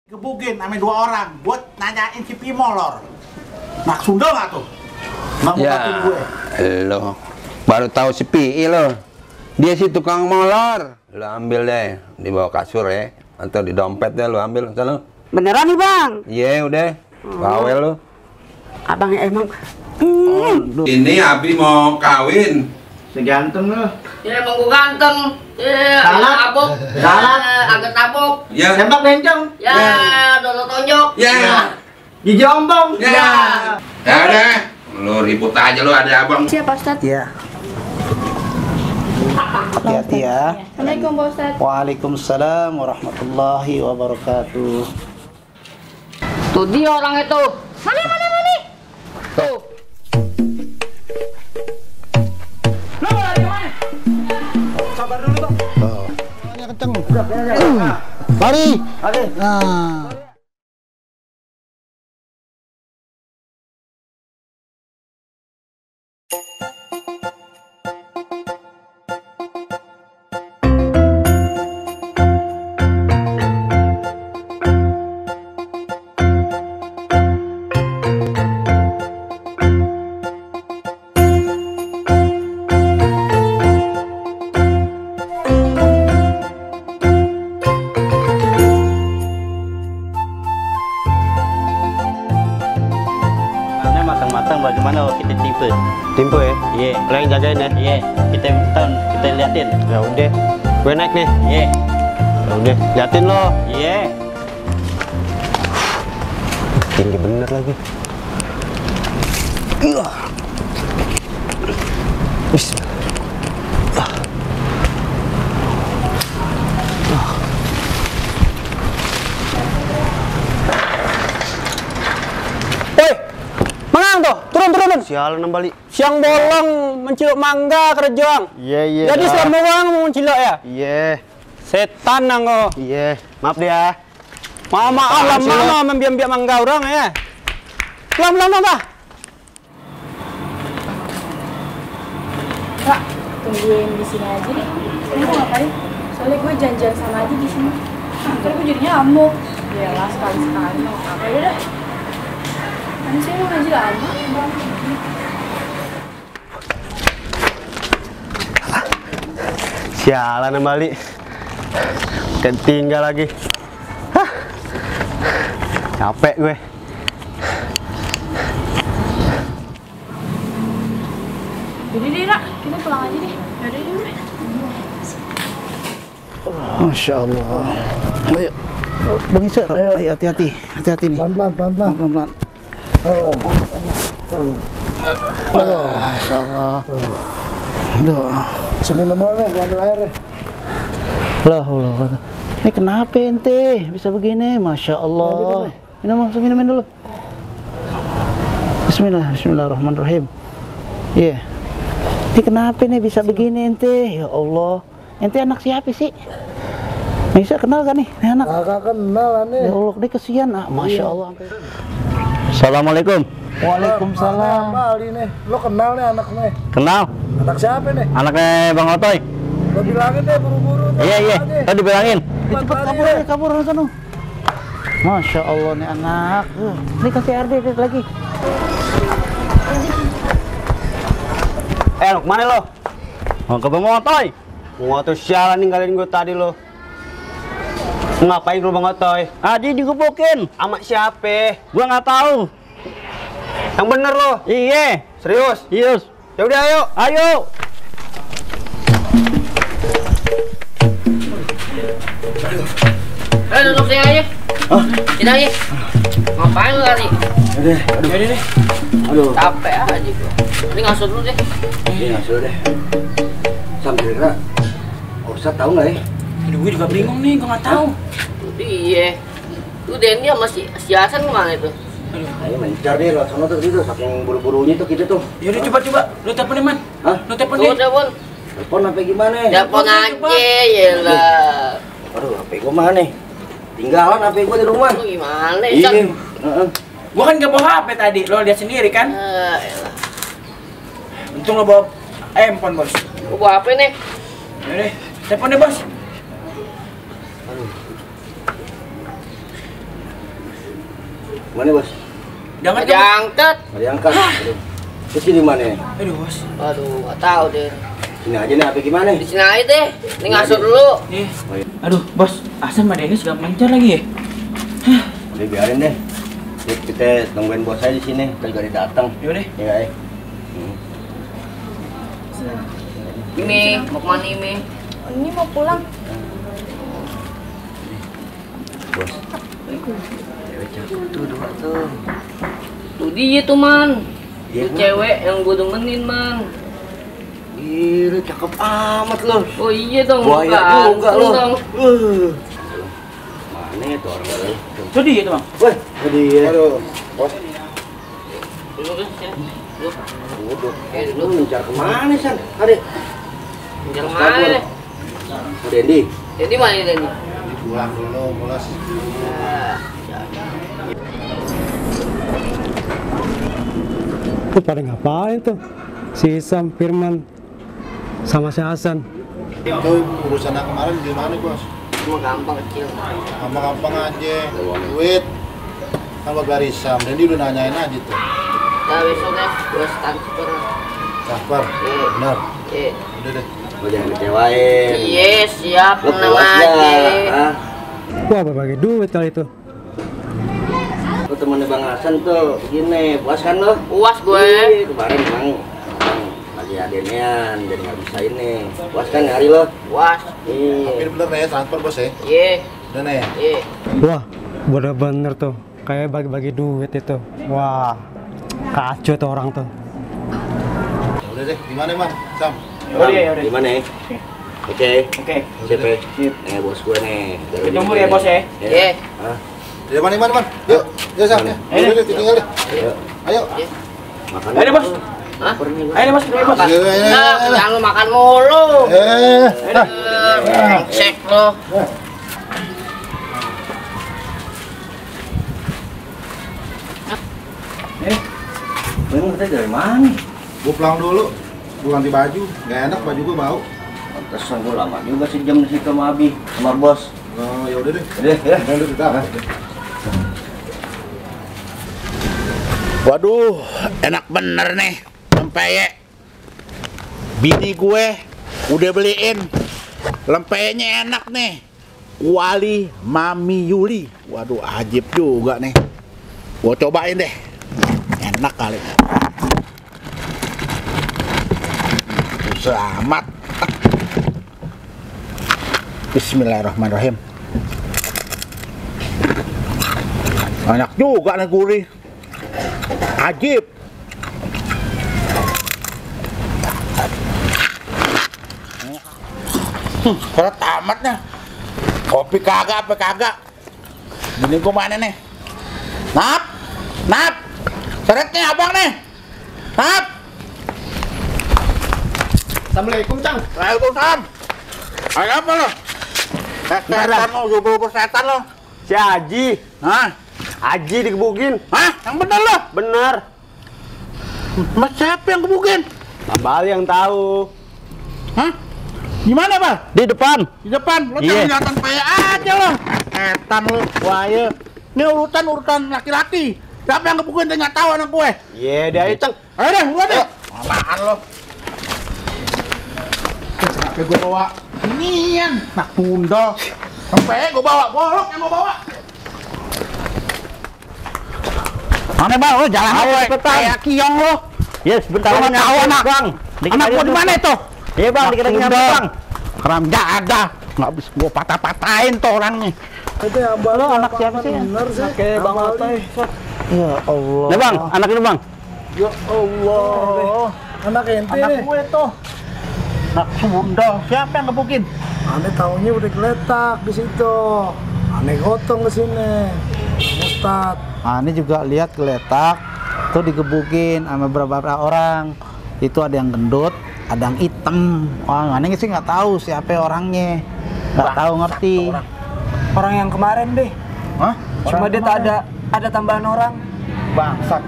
Gebukin sama 2 orang buat nanyain si Pimolor. Nak Sunda nggak tuh? Nggak mau bantuin gue. Lo baru tahu si Pi lo. Dia si tukang molor. Lo ambil deh di bawah kasur ya, atau di dompet deh lo ambil sana. Beneran nih bang? Iya udah. Bawel lo. Abang emang. Ini Abi mau kawin. Seganteng lo. Ya emang gua ganteng. Ya, Galak. tabuk. Galak. Agak tabuk. Ya. Tembak bencong. Ya, dodo tonjok. Ya. Gigi ompong. Ya. Ya udah. Lo ribut aja lo, ada abang. Siapa Ustadz? Iya. Hati-hati ya. Assalamualaikum Pak Ustadz. Waalaikumsalam warahmatullahi wabarakatuh. Tuh dia orang itu. Mana? Tuh. Lo mau lari kemana? Sabar dulu bang. Hanya kenceng. Lari. Oke. Nah. Matang-matang bagaimana kita tipe? Timpo ya? Iya. Lo yang jagain ya? Iya. Kita liatin. Ya udah. Gue naik nih. Iya. Ya udah. Liatin lo. Iya. Tinggi bener lagi. Woi, mangang tuh, turun. Sialan nembali. Siang bolong menciluk mangga kerjang. Iya. Jadi selama orang mau menciluk ya? Iya. Setan nanggo. Iya. Maaf dia. Maaf lama membiak-biak mangga orang ya. Lama bah. Kak, tungguin di sini aja deh. Kamu mau ngapain? Soalnya gue janjian sama aja di sini. Ntar gue jadinya amuk. Yalah sekali-sekali mau apa ya dah. Kan sih mau ngaji lama. Sialan nembali. Ketinggal lagi. Hah. Capek gue. Jadi deh, Rak. Kita pulang aja deh. Yaudah deh. Masya Allah. Ayo. Bang Isar, ayo hati-hati nih. Pelan-pelan. Masya Allah. Aduh. Sini nomornya, gua ambil air deh. Allah. Ini kenapa ente bisa begini? Masya Allah. Minum dulu. Bismillahirrahmanirrahim. Iya. Ini kenapa nih bisa begini ente? Ya Allah. Ente anak siapa sih? Bisa kenal kan nih? Ini anak. Kakak kenal aneh. Ya Allah, dia kesian. Masya Allah. Assalamualaikum. Waalaikumsalam. Bali nih. Lo kenal nih anaknya. Kenal? Anak siapa nih? Anaknya Bang Otoy. Lo bilangin deh buru-buru. Iya. Tadi bilangin. Cepet kabur sana. Masya Allah nih anak. Ini kasih air deh lagi. Lo kemana lo? Mau ke Bang Otoy. Bang Otoy sialan ninggalin gue tadi lo. Ngapain lu Bang Otoy? Adi digebukin. Sama siapa? Gua nggak tahu. Yang bener lo? Iya. Serius? Yes. Ya udah ayo. Duduk sini aja. Sini aja. Ngapain lu lari? Udah deh. Aduh. Capek aja gua. Ini ngasuh dulu deh. Iya, sudah deh. Sampai kira. Ustaz tahu nggak ya? Aduh, gue juga bingung nih, gue nggak tahu. Iya. Tuh Denny sama si Hasan kemana itu? Ayo mencar deh lo sana tuh gitu, saking buru-burunya tuh kita tuh. Yaudah coba, lu teleponin man. Hah? Lu telepon Tuh deh. telepon. Telepon apa gimana? Telepon aja, yelah. Aduh, HP gua mana nih? Tinggalan HP gua di rumah. Lu gimana Iya. San? Gua kan nggak bawa HP tadi, lo lihat sendiri kan? Elah. Untung lo bawa handphone bos. Gua bawa apa nih? Yaudah, telepon deh bos. Mana bos? Jangan Nggak diangkat. Nggak diangkat. Aduh. Terus di mana? Aduh bos. Aduh, nggak tahu deh. Sini aja nih, apa gimana? Di sini aja deh. Ini ngasut dulu. Nih. Aduh bos, Hasan sama Dennis gak mencar lagi ya? Udah biarin deh. Kita tungguin bos aja di sini. Kita juga datang. Yaudah. Iya. Ini, mau kemana ini? Ini mau pulang. Bos. Cewek cakep tuh, dua tuh. Tuh dia tuh, Man. Iya, Tuh cewek yang gue demenin, Man. Gila, cakep amat loh. Oh iya dong, Buaya juga ganteng loh. dong. Mana itu orang lain? Tuh dia tuh bang. Woi, tadi ya. Aduh, bos. Dulu kan, ya. Dulu. Duduk. Dulu. Lu ngejar kemana, San? Adik. Jangan mana deh. Dendi. Jadi mana ini? Pulang dulu, bolos. Tuh pada ngapain tuh? Si Sam, Firman, sama si Hasan. Itu urusan yang kemarin gimana, Bos? Cuma gampang kecil. Gampang-gampang aja. Duit. Kan buat barisan. Dan dia udah nanyain aja tuh. Nah besok deh, gue transfer. Caper. Iya. Benar. Iya. Udah deh. Lu jangan kecewain. Iya, siap. Lu Tenang puas aja. ya? Hah? Wah, berbagi duit kali itu. Lu temennya Bang Hasan tuh gini, puas kan lo? Puas gue. Iya, kemarin memang lagi adenian, jadi nggak bisa ini. Puas kan hari lo? Puas. Iya. Tapi bener nih transfer, Bos ya. Iya. Udah nih. Iya. Wah, bener-bener tuh. Kayak bagi-bagi duit itu. Wah, kacau tuh orang tuh. Ya udah deh. Gimana, Man? Sam. Oh iya, udah. Gimana ya? Oke. Oke. Siap ya? Bos gue nih. Kita tunggu ya bos ya. Iya. Hah? Ya mana, Man? Yuk. Yuk, Sam. Mana? Yuk, udah tinggal deh. Ayo. Ayo. Makan. Ayo deh, Bos. Hah? Ayo bos, ayo bos. Ayo, ayo, ayo, Nah, ayo. jangan lu makan mulu. Dah. Brengsek lo. Memang tadi dari mana? Gua pulang dulu. Gua ganti baju. Gak enak baju gua bau. Pantesan gue lama juga sejam di situ sama Abi, sama bos. Oh, ya udah deh. Udah, ya. Udah, udah. Waduh, enak bener nih lempeyek. Bini gue udah beliin lempeyeknya enak nih. Wali Mami Yuli. Waduh, ajib juga nih. Gua cobain deh. Enak kali. Selamat. Bismillahirrahmanirrahim. Enak juga nih, gurih. Ajib. Berat amatnya. Kopi kagak, apa kagak. Bini gua mana nih? Nap, Nap. Seretnya abang nih. Nap. Assalamualaikum, Cang. Waalaikumsalam. Ada apa lo? Setan lo, jubur setan lo. Si Haji. Hah? Haji digebukin. Hah? Yang bener lo? Bener. Mas siapa yang kebukin? Abang yang tahu. Hah? Gimana, Bang? Di depan. Di depan, lo Iya. jangan kelihatan payah aja lo. Setan lo, buaya. Ini urutan laki-laki. Siapa yang kebukin dia nggak tahu anak gue. Iya, dia ayo, Cang. Ayo deh, gua deh. Apaan lo? Sampai gue bawa inian, nak tunda. Sampai gue bawa golok yang gue bawa. Mana bang, lo jalan kayak kiong lo. Yes, bentar Lo lagi tahu anak, Bang. Anak gue di mana itu? Iya, Bang, dikit lagi nyampe, Bang. Keram jaga, nggak bisa gue patah-patahin tuh orangnya. Itu yang lo anak siapa sih? Bener sih. Oke, Bang Atai. Ya Allah. Nih, Bang, anak ini, Bang. Ya Allah. Anak ente Anak nih. gue tuh. Nak Sunda, siapa yang kebukin? Aneh taunya udah geletak di situ. Aneh gotong ke sini. Ustad. Aneh juga lihat geletak tuh digebukin sama beberapa orang. Itu ada yang gendut, ada yang hitam. Wah, aneh sih nggak tahu siapa orangnya. Nggak tahu ngerti. Orang yang kemarin deh. Hah? Cuma dia tak ada tambahan orang. Bangsat,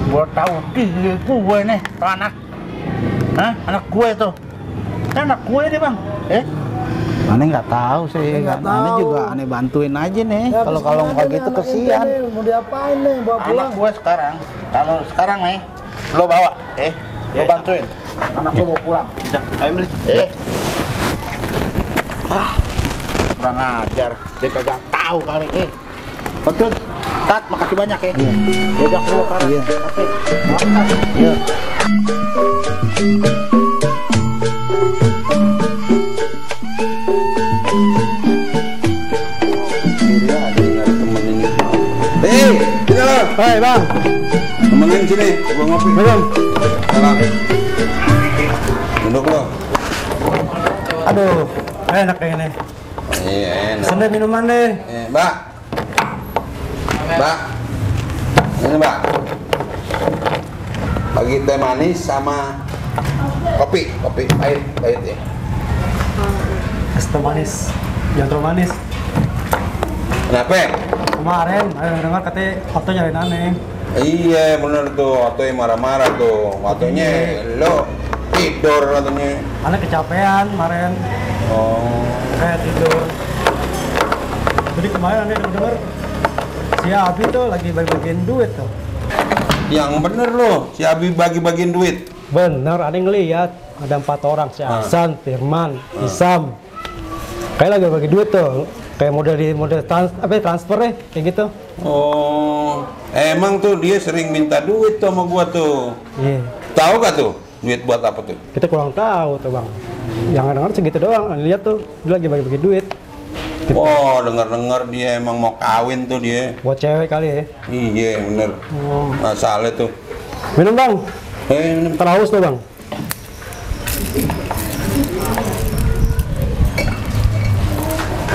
gue tahu dia gue nih, tuh anak. Hah? Anak gue tuh. Kan anak gue nih bang. Aneh nggak tahu sih, aneh juga aneh bantuin aja nih. Ya, Kalau kesian nggak nih gitu anak kesian. ini, mau diapain nih, bawa Anak pulang. gue sekarang, kalau sekarang nih, lo bawa, lo bantuin. Anak lo bawa pulang. Ayo beli. Kurang ajar, dia kagak tahu kali. Betul. Tat, makasih banyak ya. Dia udah keluar sekarang. Iya. Makasih. Iya. Sini lo. Hei bang, Temenin sini, gua ngopi. belum. Salam. Duduk lo. Aduh, enak kayak ini. Iya, enak. Sendiri minuman deh. Mbak. Mbak. Ini mbak. Bagi teh manis sama kopi pahit ya. Es teh manis, jangan terlalu manis. Kenapa? Kemarin, ayo dengar katanya foto nyariin aneh. Iya bener tuh, Otoy marah-marah tuh. Waktunya lo tidur katanya. Aneh kecapean kemarin, Oh. kayak tidur. Jadi kemarin aneh denger si Abi tuh lagi bagi-bagiin duit tuh. Yang bener lo, si Abi bagi-bagiin duit. Bener, aneh ngeliat ada 4 orang, si Hasan, Firman, Isam. Kayak lagi bagi duit tuh, kayak model transfer ya, kayak gitu. Oh, emang tuh dia sering minta duit tuh sama gua tuh. Iya, Tahu gak tuh duit buat apa tuh? kita kurang tahu tuh bang. Yang denger segitu doang, aneh lihat tuh dia lagi bagi-bagi duit. Oh, dengar-dengar dia emang mau kawin tuh dia. Buat cewek kali ya. Iya bener. Masalah tuh. Minum bang, Minum. terhaus tuh bang.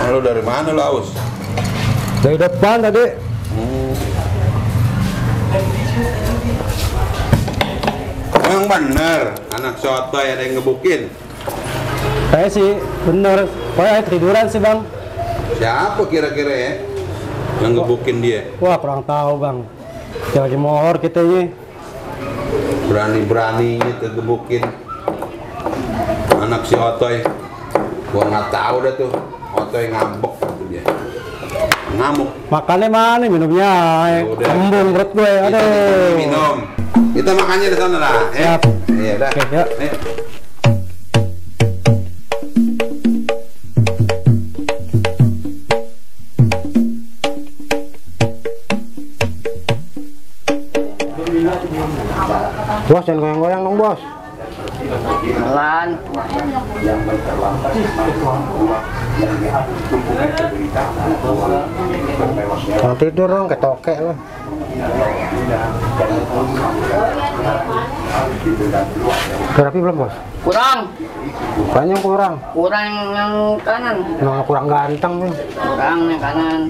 Lu dari mana lu aus? Dari depan tadi. Emang bener anak sotoy ada yang ngebukin. Kayak sih bener, pokoknya ketiduran sih bang. Siapa kira-kira ya yang ngebukin dia? Wah kurang tahu bang. Kita lagi mohor kita ini. Berani-beraninya tuh ngebukin anak si Otoy. Gua nggak tahu dah tuh. Otoy ngambek gitu dia. Ngamuk. Makannya mana minumnya? Udah. Kembung perut gue, Kita aduh. minum. Kita makannya di sana lah. Siap. Iya dah. Oke, yuk. Ayo. Bos jangan goyang-goyang dong bos. Pelan. Kalau tidur dong kayak tokek lo. Udah rapi belum bos? Kurang. Banyak kurang. Kurang yang kanan. Emang kurang ganteng nih. Kurang yang kanan.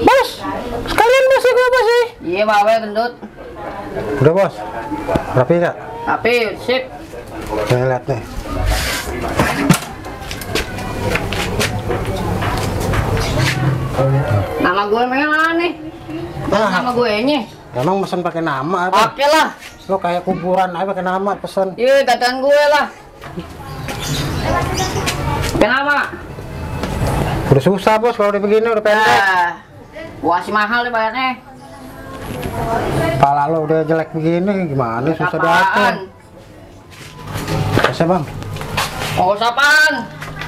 Bos, sekalian bos ya gue bos sih. Iya, bawa gendut. Udah bos, rapi gak? Tapi sip. Saya lihat nih. Nama gue memang mana nih? Nama gue nya. Emang pesen pakai nama apa? Oke lah. Lo kayak kuburan aja pakai nama pesen. Iya, gantian gue lah. Kenapa? Udah susah bos kalau udah begini udah pendek. Gua kasih mahal deh bayarnya. Pala lo udah jelek begini gimana susah diatur. Apaan? Bisa bang? Mau apaan?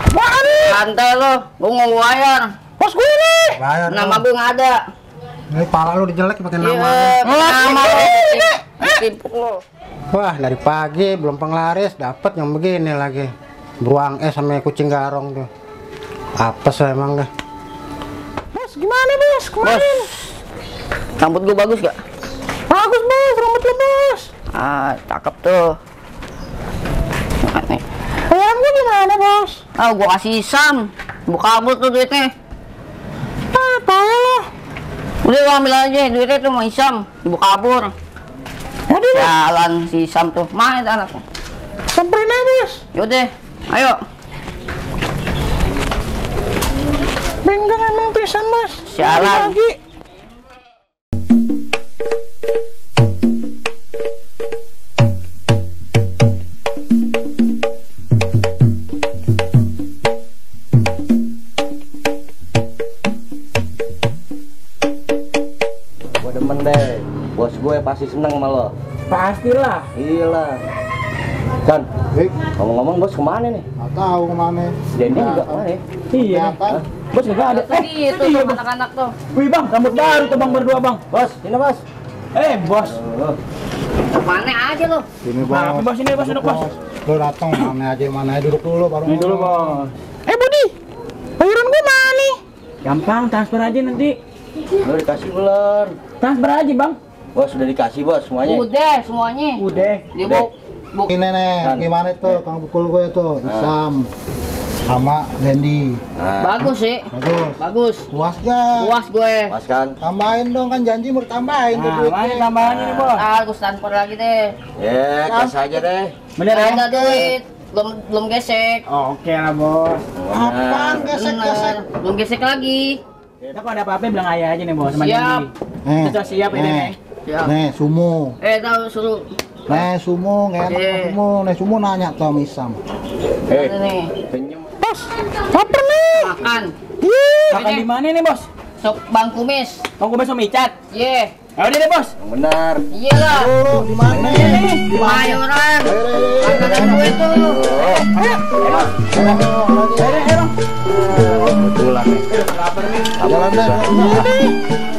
Apaan? Santai lo, gua mau bayar. Bos gue nih. Bayar Nama dong. gua nggak ada. Ini pala lo udah jelek pakai nama. Nama lo. Timpuk lo. Wah dari pagi belum penglaris dapat yang begini lagi. Beruang sama kucing garong tuh. Apa sih emang dah? Bos gimana bos kemarin? Rambut gua bagus gak? Bagus bos, rambut lo bos. Ah, cakep tuh. Nah, nih. Ayam gue gimana bos? Ah, gua kasih Sam. Gua kabur tuh duitnya. Apa lo? Udah gua ambil aja duitnya tuh mau Isam. Ibu kabur. Jalan si Sam tuh. Mana itu anaknya? Samperin aja bos. Yaudah, ayo. Benggang emang pisan bos. Sialan. Lagi. tenang deh. Bos gue pasti seneng sama lo. Pastilah. Iyalah. Kan, ngomong-ngomong bos kemana nih? Nggak tahu kemana. Dendi juga kemana ya? Iya. Kelihatan. Bos nggak ada. Tadi itu iya, sama Bos. anak-anak tuh. Wih bang, rambut baru tuh bang berdua bang. Bos, ini bos. Bos. Mana aja lo? Sini Nah, bos ini bos duduk bos. Lo datang mana aja duduk dulu baru. Ini dulu bos. Budi, bayaran gue mana nih? Gampang, transfer aja nanti. Lo dikasih belum? Transfer aja bang. Bos sudah dikasih bos semuanya. Udah semuanya. Udah. Dia Udah. bu Ini nih, gimana tuh kang pukul gue tuh, Isam sama Dendi. Nah, bagus sih. Bagus. Bagus. Puas gak? Puas gue. pas kan? Tambahin dong kan janji mau tambahin tuh Nah, mana duitnya. tambahan ini bos? Aku transfer lagi deh. Ya, kas aja deh. Bener ya? Ada duit. Belum gesek. Oh, oke lah bos. Apaan gesek-gesek? Belum gesek lagi. Ya kalau ada apa-apa bilang ayah aja nih bos. Sama Siap. Dendi. Kita siap ini nih. Siap. Nih, sumu. Tahu suruh. Nih, sumu, nggak enak sama sumu. Nih, sumu nanya tuh sama Isam. Ini nih. Senyum. Lapar nih. Makan. Makan di mana nih bos? Sop Bang Kumis. Kau besok micat. Ye. Ya udah deh bos. Yang benar. Iya lah. Oh, di mana? Mayoran. Makanan gue tuh. Kebetulan nih. Jalan deh.